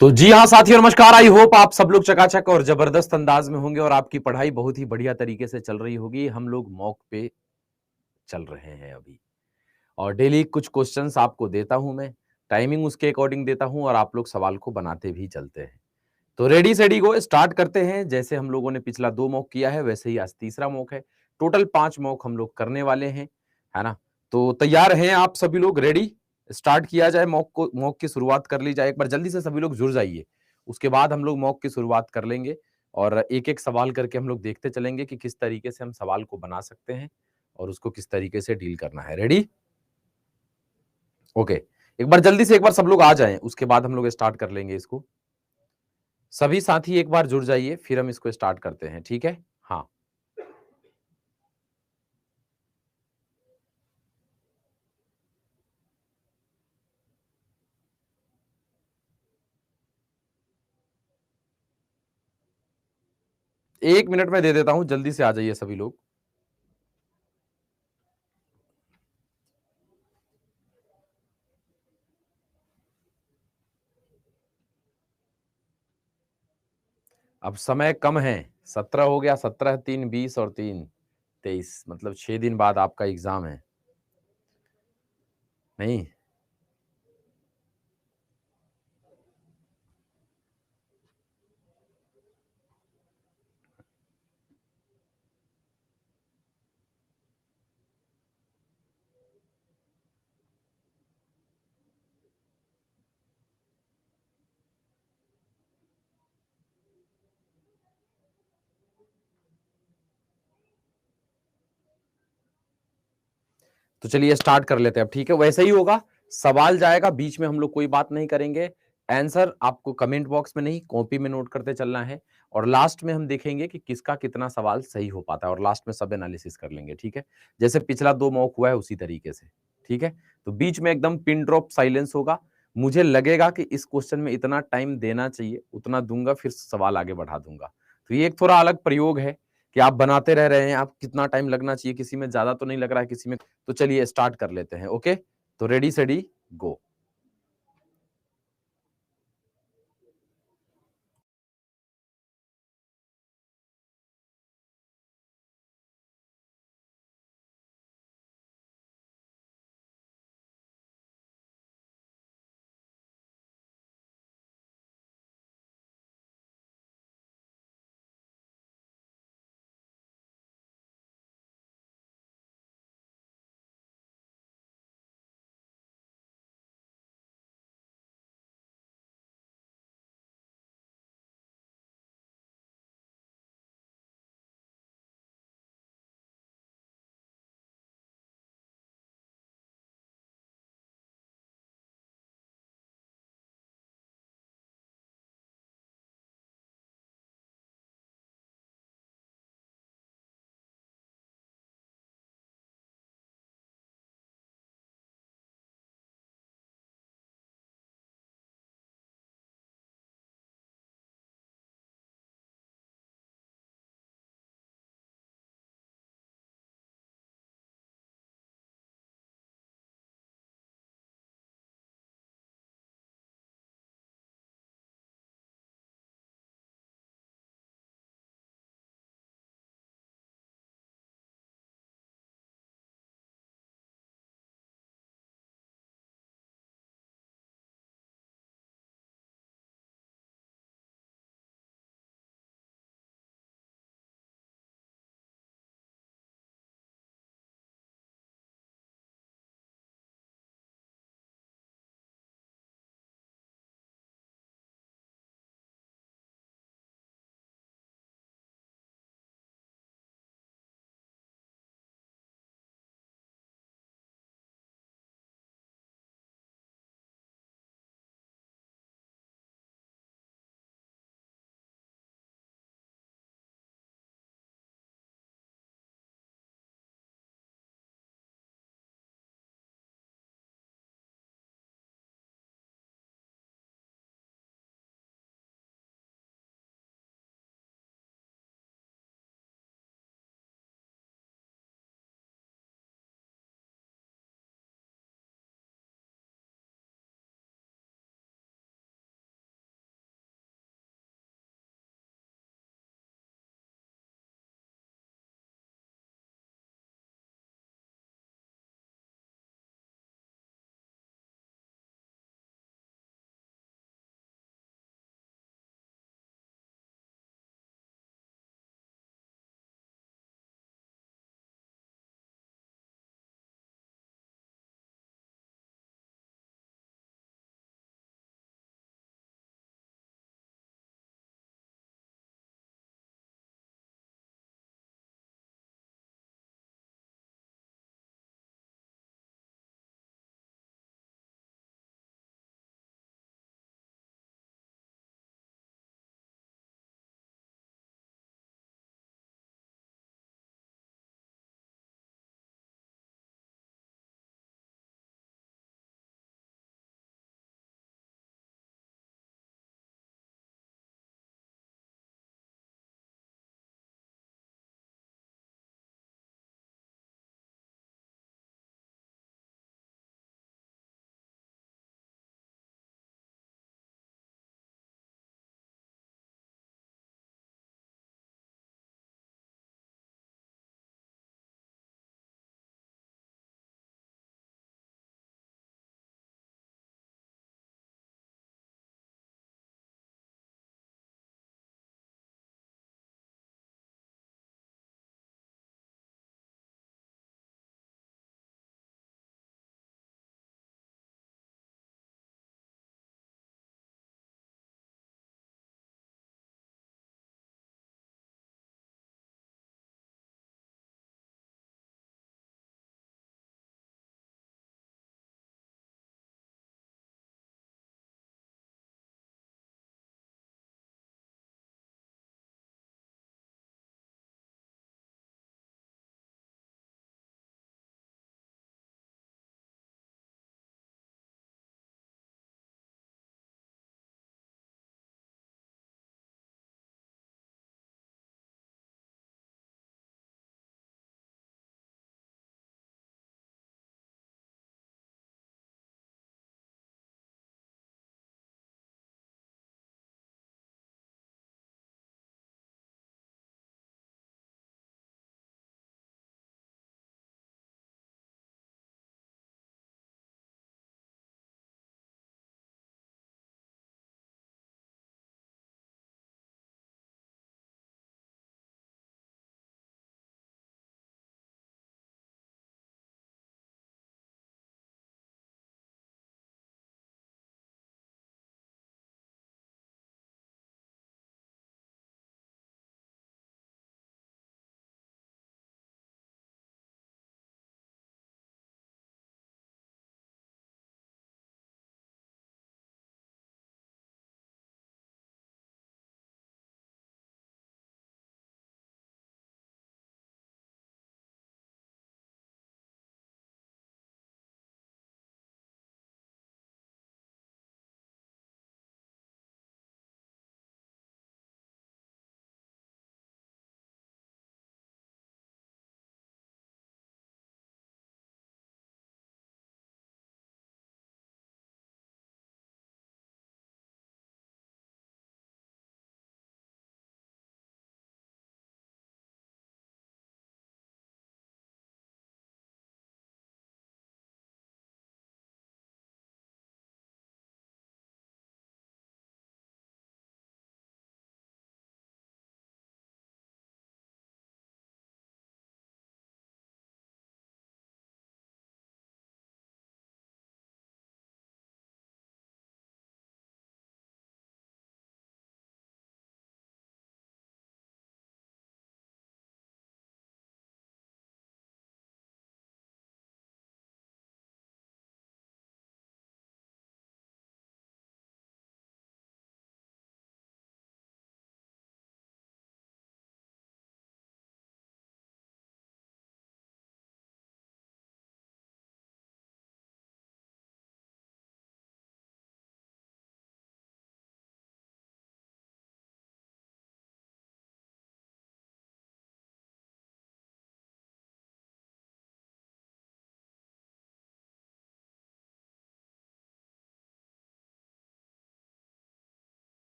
तो जी हाँ साथियों, नमस्कार। आई होप आप सब लोग चकाचक और जबरदस्त अंदाज में होंगे और आपकी पढ़ाई बहुत ही बढ़िया तरीके से चल रही होगी। हम लोग मॉक पे चल रहे हैं अभी और डेली कुछ क्वेश्चंस आपको देता हूं मैं। टाइमिंग उसके अकॉर्डिंग देता हूं और आप लोग सवाल को बनाते भी चलते हैं। तो रेडी सेडी गो, स्टार्ट करते हैं। जैसे हम लोगों ने पिछला 2 मॉक किया है वैसे ही आज तीसरा मॉक है। टोटल 5 मॉक हम लोग करने वाले हैं, है ना? तो तैयार हैं आप सभी लोग? रेडी? स्टार्ट किया जाए मॉक को, मॉक की शुरुआत कर ली जाए। एक बार जल्दी से सभी लोग जुड़ जाइए। उसके बाद हम लोग मॉक की शुरुआत कर लेंगे और एक-एक सवाल करके हम लोग देखते चलेंगे कि किस तरीके से हम सवाल को बना सकते हैं और उसको किस तरीके से डील करना है। रेडी? ओके। एक बार जल्दी से एक बार सब लोग आ जाएँ, उसके बाद हम लोग स्टार्ट कर लेंगे इसको। सभी साथी एक बार जुड़ जाइए, फिर हम इसको स्टार्ट करते हैं, ठीक है? हाँ। एक मिनट में दे देता हूँ, जल्दी से आ जाइए सभी लोग। अब समय कम है, 17 हो गया, 17, 3, 20 और 3, 23, मतलब 6 दिन बाद आपका एग्ज़ाम है। नहीं? तो चलिए स्टार्ट कर लेते हैं अब, ठीक है? वैसे ही होगा, सवाल जाएगा, बीच में हम लोग कोई बात नहीं करेंगे। आंसर आपको कमेंट बॉक्स में नहीं, कॉपी में नोट करते चलना है और लास्ट में हम देखेंगे कि किसका कितना सवाल सही हो पाता है और लास्ट में सब एनालिसिस कर लेंगे, ठीक है? जैसे पिछला 2 मॉक हुआ है उसी तरीके से, ठीक है? तो बीच में एकदम पिन ड्रॉप साइलेंस होगा। मुझे लगेगा कि इस क्वेश्चन में इतना टाइम देना चाहिए, उतना दूँगा, फिर सवाल आगे बढ़ा दूँगा। तो ये एक थोड़ा अलग प्रयोग है कि आप बनाते रह रहे हैं, आप कितना टाइम लगना चाहिए, किसी में ज़्यादा तो नहीं लग रहा है, किसी में। तो चलिए स्टार्ट कर लेते हैं, ओके? तो रेडी सेडी गो।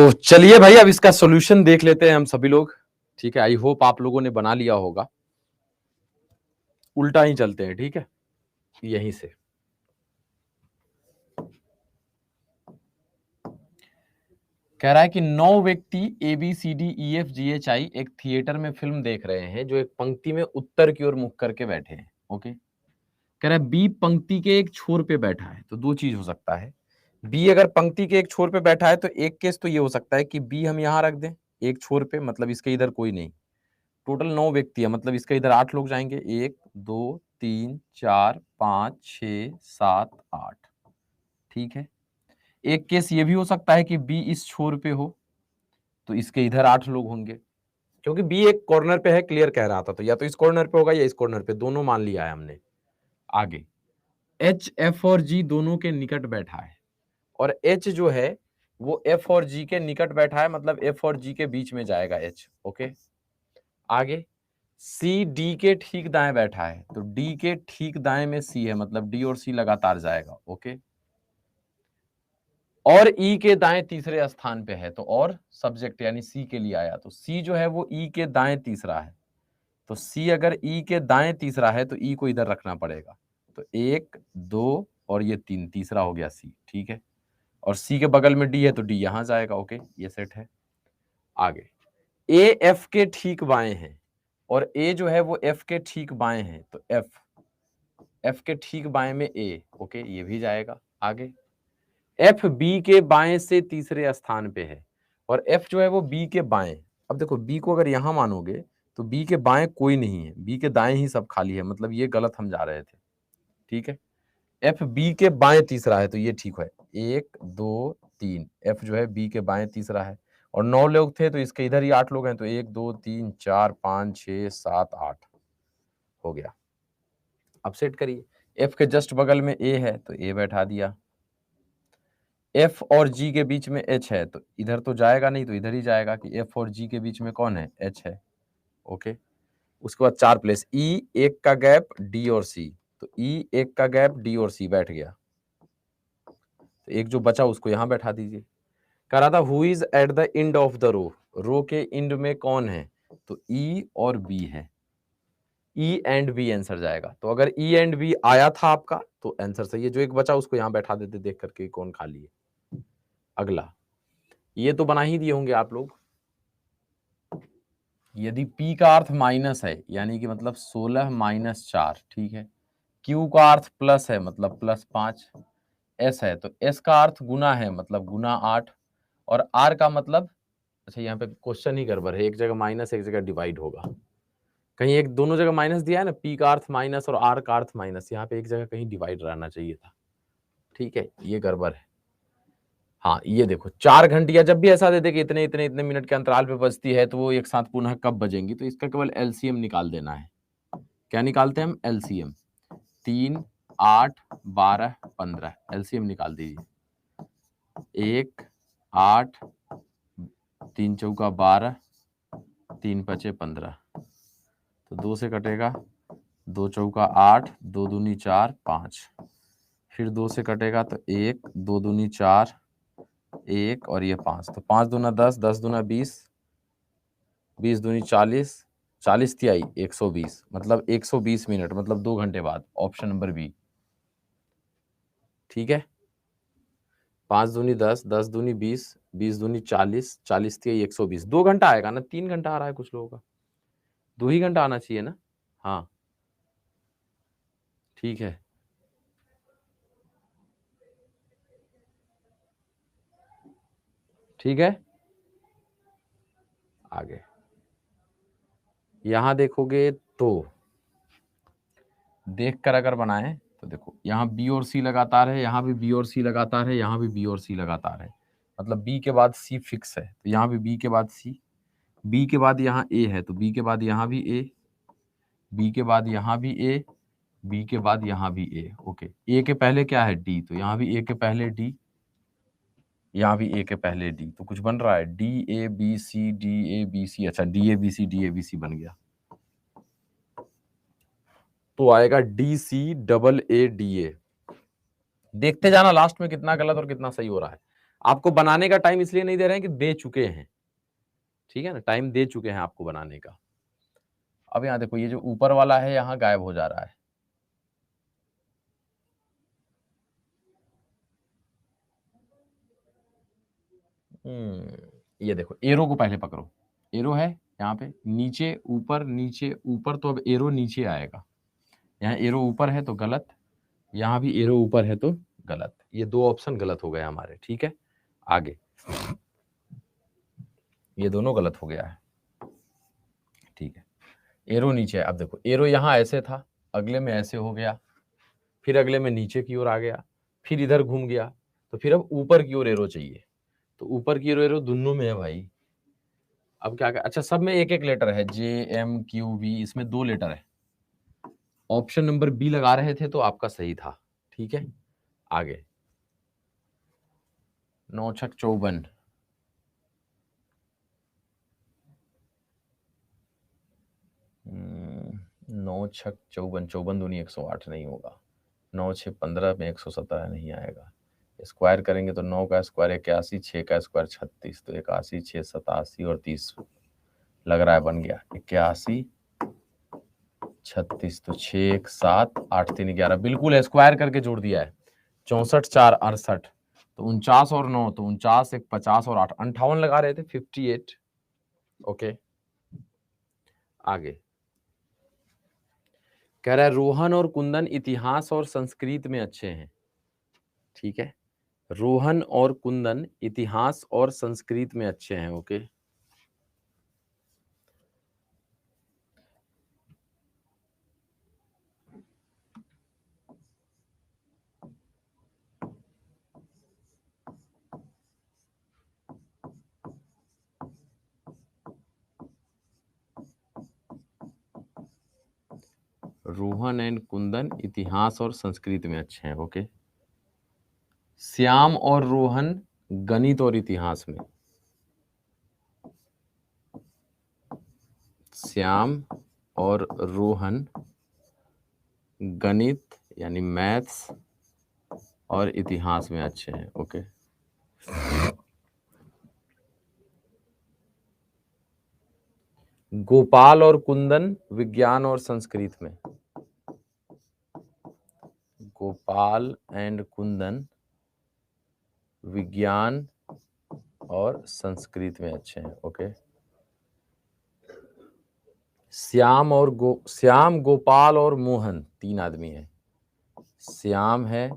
तो चलिए भाई अब इसका सॉल्यूशन देख लेते हैं हम सभी लोग। ठीक है, आई होप आप लोगों ने बना लिया होगा। उल्टा ही चलते हैं, ठीक है, यहीं से। कह रहा है कि 9 व्यक्ति ABCDEFGHI एक थिएटर में फिल्म देख रहे हैं जो एक पंक्ति में उत्तर की ओर मुख करके बैठे हैं। ओके, कह रहा है बी पंक्ति के एक छोर पे बैठा है। तो दो चीज हो सकता है, बी अगर पंक्ति के एक छोर पे बैठा है तो एक केस तो ये हो सकता है कि बी हम यहां रख दें एक छोर पे, मतलब इसके इधर कोई नहीं। टोटल 9 व्यक्ति है, मतलब इसके इधर 8 लोग जाएंगे, 1 2 3 4 5 6 7 8। ठीक है, एक केस ये भी हो सकता है कि बी इस छोर पे हो तो इसके इधर 8 लोग होंगे, क्योंकि बी एक कॉर्नर पे है, क्लियर कह रहा था, तो या तो इस कॉर्नर पे होगा या इस कॉर्नर पे, दोनों मान लिया है हमने। आगे एच एफ और जी दोनों के निकट बैठा है, और एच जो है वो एफ और जी के निकट बैठा है, मतलब एफ और जी के बीच में जाएगा एच। ओके, आगे सी डी के ठीक दाएं बैठा है, तो डी के ठीक दाएं में सी है, मतलब डी और सी लगातार जाएगा। ओके, और ई के दाएं तीसरे स्थान पे है, तो और सब्जेक्ट यानी सी के लिए आया, तो सी जो है वो ई के दाएं तीसरा है, तो सी अगर ई के दाएं तीसरा है तो ई को इधर रखना पड़ेगा, तो 1 2 और ये 3, तीसरा हो गया सी। ठीक है, और सी के बगल में डी है तो डी यहां जाएगा। ओके, ये सेट है। आगे ए एफ के ठीक बाएं है, और ए जो है वो एफ के ठीक बाएं है, तो एफ के ठीक बाएं में ए। ओके, ये भी जाएगा। आगे एफ बी के बाएं से तीसरे स्थान पे है, और एफ जो है वो बी के बाएं। अब देखो बी को अगर यहां मानोगे तो बी के बाएं कोई नहीं है, बी के दाएं ही सब खाली है, मतलब ये गलत हम जा रहे थे। ठीक है, एफ बी के बाएं तीसरा है तो ये ठीक है, 1 2 3, एफ जो है बी के बाएं तीसरा है, और 9 लोग थे तो इसके इधर ही 8 लोग हैं, तो 1 2 3 4 5 6 7 8 हो गया। अब सेट करिए, एफ के जस्ट बगल में ए है तो ए बैठा दिया, एफ और जी के बीच में एच है तो इधर तो जाएगा नहीं, तो इधर ही जाएगा कि एफ और जी के बीच में कौन है, एच है। ओके, उसके बाद 4 प्लेस, ई एक का गैप डी और सी, तो ई एक का गैप डी और सी बैठ गया, तो एक जो बचा उसको यहां बैठा दीजिए। कह रहा था who is at the end of the row, row के एंड में कौन है, तो ई और बी है, ई एंड बी आंसर जाएगा। तो अगर ई एंड बी आया था आपका तो आंसर सही है, जो एक बचा उसको यहां बैठा देते देख करके कौन खाली है। अगला, ये तो बना ही दिए होंगे आप लोग। यदि P का अर्थ माइनस है यानी कि मतलब 16 माइनस 4, ठीक है, Q का अर्थ प्लस है मतलब प्लस 5, S है तो S का अर्थ गुना है मतलब गुना 8, और R का मतलब, अच्छा यहाँ पे क्वेश्चन ही गड़बड़ है, एक जगह माइनस एक जगह डिवाइड होगा, कहीं एक दोनों जगह माइनस दिया है ना, P का अर्थ माइनस और R का अर्थ माइनस, यहाँ पे एक जगह कहीं डिवाइड रहना चाहिए था। ठीक है, ये गड़बड़ है। हाँ, ये देखो 4 घंटियां जब भी ऐसा दे दे कि इतने इतने इतने मिनट के अंतराल पे बजती है तो वो एक साथ पुनः कब बजेंगी, तो इसका केवल एलसीएम निकाल देना है। क्या निकालते हैं हम, एलसीएम, 3 8 12 15, एलसीएम निकाल दीजिए, 1 8 3 चौका 12 3 पचे 15, तो 2 से कटेगा, 2 चौका 8 2 दूनी 4 5, फिर 2 से कटेगा तो 1 2 दूनी 4 1 और ये 5, तो 5 दूना 10 10 दूना 20 20 दूनी 40 40 तिहाई 120, मतलब 120 मिनट, मतलब 2 घंटे बाद, ऑप्शन नंबर बी। ठीक है, 5 दूनी 10 10 दूनी 20 20 दूनी 40 40 तिहाई 120, 2 घंटा आएगा ना, 3 घंटा आ रहा है कुछ लोगों का, 2 ही घंटा आना चाहिए ना। हाँ ठीक है, ठीक है। आगे यहां देखोगे तो देख कर अगर बनाए तो देखो यहाँ बी और सी लगातार है, यहाँ भी बी और सी लगातार है, यहाँ भी बी और सी लगातार है, मतलब बी के बाद सी फिक्स है, तो यहाँ भी बी के बाद सी, बी के बाद यहाँ ए है तो बी के बाद यहाँ भी ए, बी के बाद यहाँ भी ए, बी के बाद यहाँ भी ए। ओके, ए के पहले क्या है, डी, तो यहाँ भी ए के पहले डी, यहाँ भी ए के पहले डी, तो कुछ बन रहा है D A B C D A B C, अच्छा D A B C D A B C बन गया, तो आएगा D C double A D A. देखते जाना लास्ट में कितना गलत और कितना सही हो रहा है। आपको बनाने का टाइम इसलिए नहीं दे रहे हैं कि दे चुके हैं, ठीक है ना, टाइम दे चुके हैं आपको बनाने का। अब यहाँ देखो ये जो ऊपर वाला है यहाँ गायब हो जा रहा है, ये देखो एरो को पहले पकड़ो, एरो है यहाँ पे, नीचे ऊपर, तो अब एरो नीचे आएगा, यहाँ एरो ऊपर है तो गलत, यहाँ भी एरो ऊपर है तो गलत, ये दो ऑप्शन गलत हो गए हमारे, ठीक है। आगे ये दोनों गलत हो गया है, ठीक है। एरो नीचे है, अब देखो एरो यहाँ ऐसे था, अगले में ऐसे हो गया, फिर अगले में नीचे की ओर आ गया, फिर इधर घूम गया, तो फिर अब ऊपर की ओर एरो चाहिए, तो ऊपर की ओर एरो दोनों में है भाई। अब क्या, अच्छा सब में एक एक लेटर है, JMQV, इसमें 2 लेटर है, ऑप्शन नंबर बी लगा रहे थे तो आपका सही था, ठीक है। आगे 9 छक 54, 9 छक 54, 54 दूनी 108 नहीं होगा, 9 6 15 में 117 नहीं आएगा, स्क्वायर करेंगे तो 9 का स्क्वायर 81, 6 का स्क्वायर 36, तो 81 6 87 और 30 लग रहा है बन गया 81 36, तो 6 1 7 8 3 11, बिल्कुल स्क्वायर करके जोड़ दिया है, 64 4 68, तो 49 और 9, तो 49 1 50 और 8 58 लगा रहे थे, 58। ओके आगे कह रहा है रोहन और कुंदन इतिहास और संस्कृत में अच्छे हैं, ठीक है। रोहन और कुंदन इतिहास और संस्कृत में अच्छे हैं, ओके। रोहन एंड कुंदन इतिहास और संस्कृत में अच्छे हैं, ओके। श्याम और रोहन गणित और इतिहास में, श्याम और रोहन गणित यानी मैथ्स और इतिहास में अच्छे हैं, ओके। गोपाल और कुंदन विज्ञान और संस्कृत में, गोपाल एंड कुंदन विज्ञान और संस्कृत में अच्छे हैं, ओके। श्याम गोपाल और मोहन 3 आदमी हैं, श्याम है,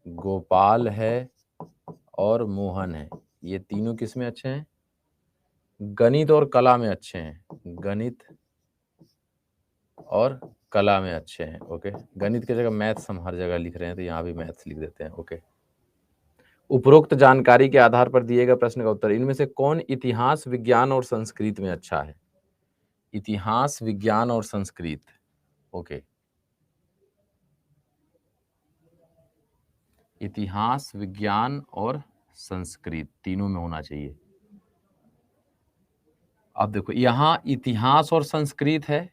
गोपाल है और मोहन है, ये तीनों किस में अच्छे हैं, गणित और कला में अच्छे हैं, गणित और कला में अच्छे हैं, ओके। गणित की जगह मैथ्स हम हर जगह लिख रहे हैं तो यहाँ भी मैथ्स लिख देते हैं, ओके। उपरोक्त जानकारी के आधार पर दिए गए प्रश्न का उत्तर, इनमें से कौन इतिहास विज्ञान और संस्कृत में अच्छा है, इतिहास विज्ञान और संस्कृत, ओके। इतिहास विज्ञान और संस्कृत तीनों में होना चाहिए। अब देखो यहां इतिहास और संस्कृत है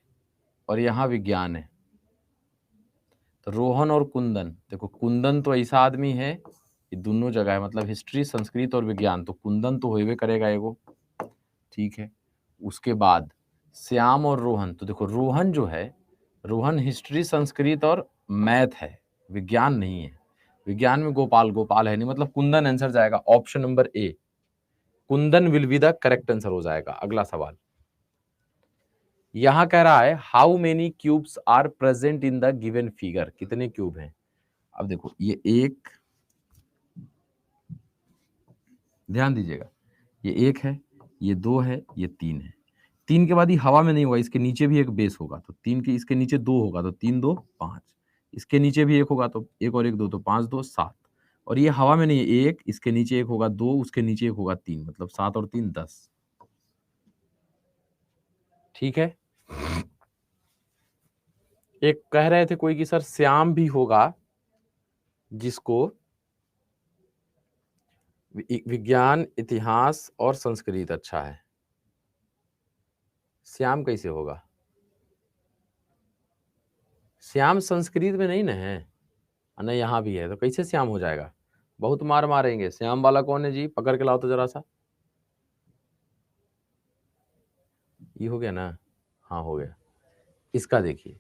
और यहां विज्ञान है, तो रोहन और कुंदन, देखो कुंदन तो ऐसा आदमी है ये दोनों जगह है, मतलब हिस्ट्री संस्कृत और विज्ञान, तो कुंदन तो होइबे करेगा एगो, ठीक है। उसके बाद श्याम और रोहन, तो देखो रोहन जो है, रोहन हिस्ट्री संस्कृत और मैथ है, विज्ञान नहीं है, विज्ञान में गोपाल है नहीं, मतलब कुंदन आंसर जाएगा, option number A Kundan will be the correct answer हो जाएगा। अगला सवाल यहां कह रहा है how many cubes are present in the given figure, कितने क्यूब हैं। अब देखो ये एक, ध्यान दीजिएगा, ये 1 है, ये 2 है, ये 3 है, 3 के बाद ही हवा में नहीं होगा, इसके नीचे भी एक बेस होगा, तो 3 के इसके नीचे 2 होगा, तो 3 2 5, इसके नीचे भी 1 होगा, तो 1 और 1 2, तो 5 2 7, और ये हवा में नहीं है, 1 इसके नीचे 1 होगा, 2 उसके नीचे 1 होगा, 3, मतलब 7 और 3 10, ठीक है। एक कह रहे थे कोई कि सर श्याम भी होगा जिसको विज्ञान इतिहास और संस्कृत अच्छा है, श्याम कैसे होगा, श्याम संस्कृत में नहीं ना है, नहीं यहाँ भी है, तो कैसे श्याम हो जाएगा, बहुत मार मारेंगे। श्याम वाला कौन है जी, पकड़ के लाओ तो जरा सा। ये हो गया ना, हाँ हो गया। इसका देखिए,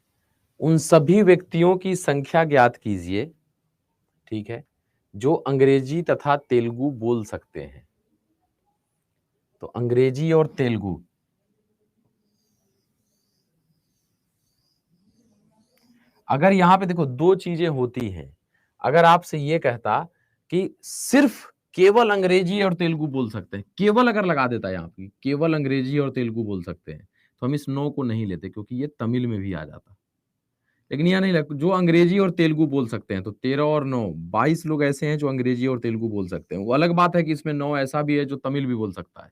उन सभी व्यक्तियों की संख्या ज्ञात कीजिए, ठीक है, जो अंग्रेजी तथा तेलुगु बोल सकते हैं। तो अंग्रेजी और तेलुगु, अगर यहां पे देखो दो चीजें होती हैं, अगर आपसे ये कहता कि सिर्फ केवल अंग्रेजी और तेलुगु बोल सकते हैं, केवल अगर लगा देता यहाँ पे केवल अंग्रेजी और तेलुगु बोल सकते हैं, तो हम इस नो को नहीं लेते, क्योंकि ये तमिल में भी आ जाता। लेकिन यह नहीं लग, जो अंग्रेजी और तेलुगु बोल सकते हैं, तो 13 और 9 22 लोग ऐसे हैं जो अंग्रेजी और तेलुगु बोल सकते हैं। वो अलग बात है कि इसमें 9 ऐसा भी है जो तमिल भी बोल सकता है,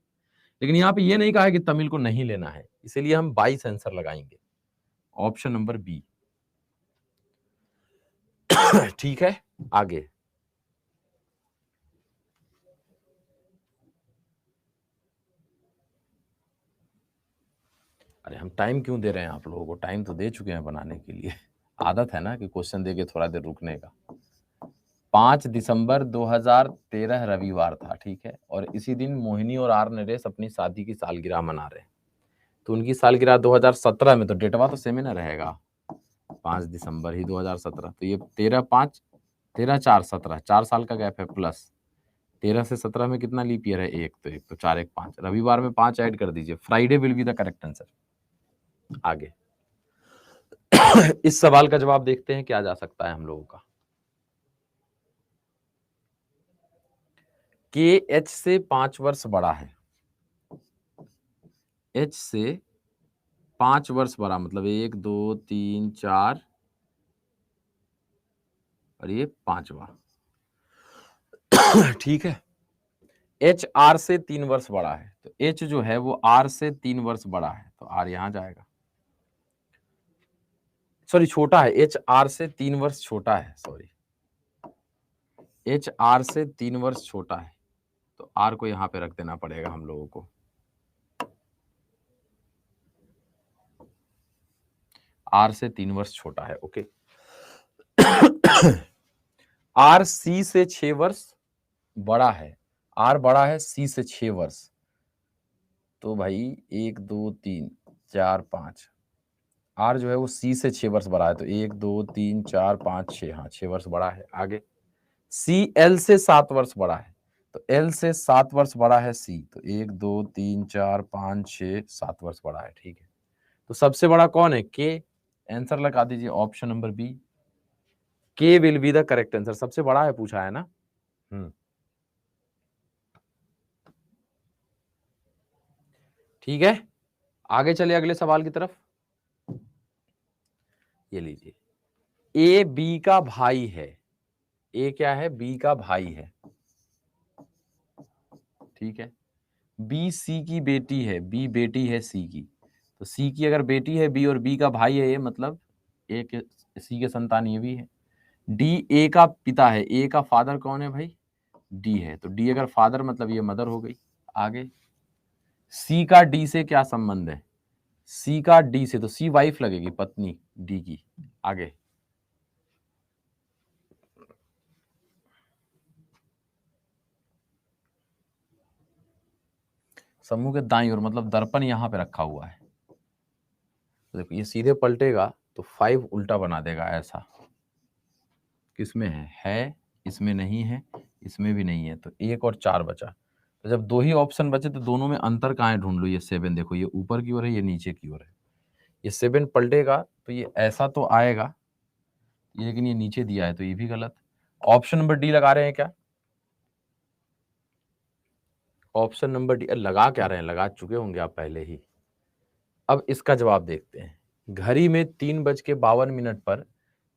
लेकिन यहाँ पे ये नहीं कहा है कि तमिल को नहीं लेना है, इसीलिए हम 22 आंसर लगाएंगे, ऑप्शन नंबर बी। ठीक है, आगे। अरे हम टाइम क्यों दे रहे हैं आप लोगों को, टाइम तो दे चुके हैं बनाने के लिए। आदत है ना कि क्वेश्चन दे के थोड़ा देर रुकने का। 5 दिसंबर 2013 रविवार था, ठीक है, और इसी दिन मोहिनी और आर नरेश अपनी शादी की सालगिरह मना रहे हैं। तो उनकी सालगिरह 2017 में, तो डेटवा तो सेम ही ना रहेगा, 5 दिसंबर ही 2017, तो ये 13/5, 13/4 17, 4 साल का गैप है, प्लस 13 से 17 में कितना लीप ईयर है, एक, तो एक, तो 4 1 5, रविवार में 5 ऐड कर दीजिए, Friday will be the correct answer. आगे। इस सवाल का जवाब देखते हैं क्या जा सकता है हम लोगों का। के एच से 5 वर्ष बड़ा है, एच से 5 वर्ष बड़ा, मतलब 1 2 3 4 और ये 5वां। ठीक है, एच आर से 3 वर्ष बड़ा है, तो एच जो है वो आर से 3 वर्ष बड़ा है, तो आर यहां जाएगा। सॉरी, छोटा है, एच आर से 3 वर्ष छोटा है, सॉरी, एच आर से 3 वर्ष छोटा है, तो आर को यहां पे रख देना पड़ेगा हम लोगों को। आर से 3 वर्ष छोटा है, ओके। आर सी से 6 वर्ष बड़ा है, आर बड़ा है सी से 6 वर्ष, तो भाई 1 2 3 4 5, आर जो है वो सी से 6 वर्ष बड़ा है, तो 1 2 3 4 5 6, हाँ 6 वर्ष बड़ा है। आगे, सी एल से 7 वर्ष बड़ा है, तो एल से 7 वर्ष बड़ा है सी, तो 1 2 3 4 5 6 7 वर्ष बड़ा है, ठीक है। तो सबसे बड़ा कौन है, के, आंसर लगा दीजिए ऑप्शन नंबर बी, के will be the correct answer, सबसे बड़ा है पूछा है ना। ठीक है, आगे चले अगले सवाल की तरफ। ये लीजिए, ए बी का भाई है, ए क्या है, बी का भाई है, ठीक है। बी सी की बेटी है, बी बेटी है सी की, तो सी की अगर बेटी है बी और बी का भाई है ये, मतलब ए के सी के संतान ये भी है। डी ए का पिता है, ए का फादर कौन है भाई, डी है, तो डी अगर फादर मतलब ये मदर हो गई। आगे, सी का डी से क्या संबंध है, सी का डी से, तो सी वाइफ लगेगी, पत्नी डी की। आगे, समूह के दाईं ओर, मतलब दर्पण यहां पे रखा हुआ है, तो देखो ये सीधे पलटेगा तो 5 उल्टा बना देगा, ऐसा किसमें है, इसमें नहीं है, इसमें भी नहीं है, तो 1 और 4 बचा। तो जब 2 ही ऑप्शन बचे तो दोनों में अंतर कहाँ है ढूंढ लो। ये 7 देखो, ये ऊपर की ओर है, ये नीचे की ओर है, ये 7 पलटेगा तो ये ऐसा तो आएगा, ये लेकिन ये नीचे दिया है तो ये भी गलत। ऑप्शन नंबर डी लगा रहे हैं क्या, ऑप्शन नंबर डी लगा क्या रहे हैं, लगा चुके होंगे आप पहले ही। अब इसका जवाब देखते हैं। घड़ी में 3:52 पर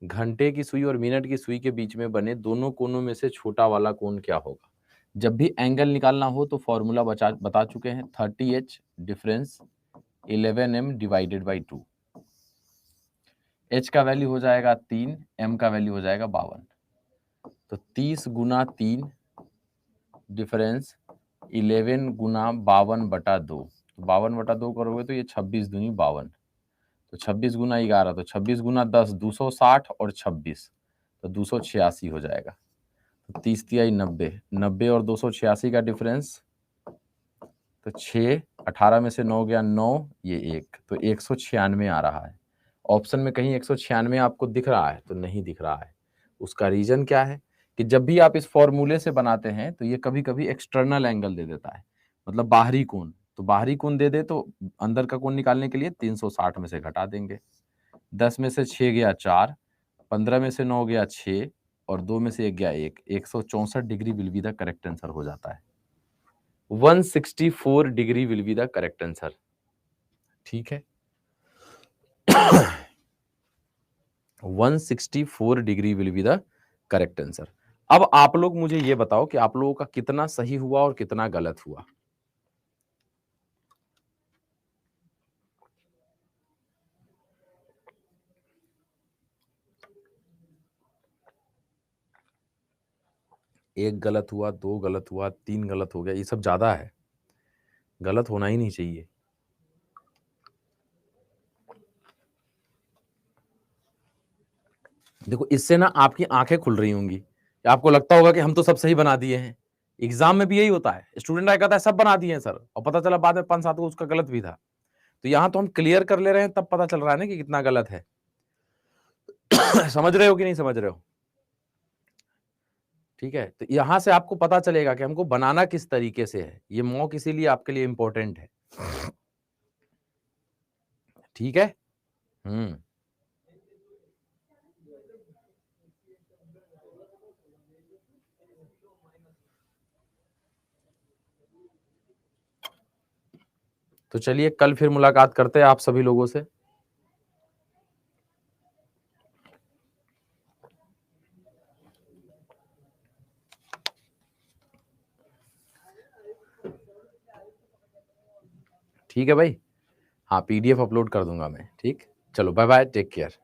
घंटे की सुई और मिनट की सुई के बीच में बने दोनों कोनों में से छोटा वाला कोण क्या होगा। जब भी एंगल निकालना हो तो फॉर्मूला बता चुके हैं, 30h difference 11m divided by 2। h का वैल्यू हो जाएगा 3, m का वैल्यू हो जाएगा 52, तो 30 गुना 3 डिफरेंस 11 गुना 52/2, 52/2 करोगे तो ये 26 दूनी 52, तो 26 गुना 11, तो 26 गुना 10 260 और 26 तो 286 हो जाएगा। तो 30 तिहाई 90, 90 और 286 का डिफरेंस, तो 6, 18 में से 9 गया 9, ये 1, तो 196 आ रहा है। ऑप्शन में कहीं 196 आपको दिख रहा है तो नहीं दिख रहा है। उसका रीजन क्या है कि जब भी आप इस फॉर्मूले से बनाते हैं तो ये कभी-कभी एक्सटर्नल एंगल दे देता है, मतलब बाहरी कोण। तो बाहरी कोण दे दे तो अंदर का कोण निकालने के लिए 360 में से घटा देंगे। 10 में से 6 गया 4, 15 में से 9 गया 6 और 2 में से 1 गया 1, 164 degree will be the correct answer हो जाता है। 164 degree will be the correct answer. ठीक है। 164 degree will be the correct answer. अब आप लोग मुझे ये बताओ कि आप लोगों का कितना सही हुआ और कितना गलत हुआ। एक गलत हुआ, 2 गलत हुआ, 3 गलत हो गया, ये सब ज्यादा है, गलत होना ही नहीं चाहिए। देखो इससे ना आपकी आंखें खुल रही होंगी, आपको लगता होगा कि हम तो सब सही बना दिए हैं। एग्जाम में भी यही होता है, स्टूडेंट आया कहता है सब बना दिए हैं सर, और पता चला बाद में 5-7 को उसका गलत भी था। तो यहां तो हम क्लियर कर ले रहे हैं, तब पता चल रहा है ना कि कितना गलत है। समझ रहे हो कि नहीं समझ रहे हो? ठीक है, तो यहां से आपको पता चलेगा कि हमको बनाना किस तरीके से है। ये मॉक इसीलिए आपके लिए इंपॉर्टेंट है। ठीक है। हम्म। तो चलिए कल फिर मुलाकात करते हैं आप सभी लोगों से। ठीक है भाई। हाँ, पीडीएफ अपलोड कर दूंगा मैं। ठीक, चलो बाय बाय, टेक केयर।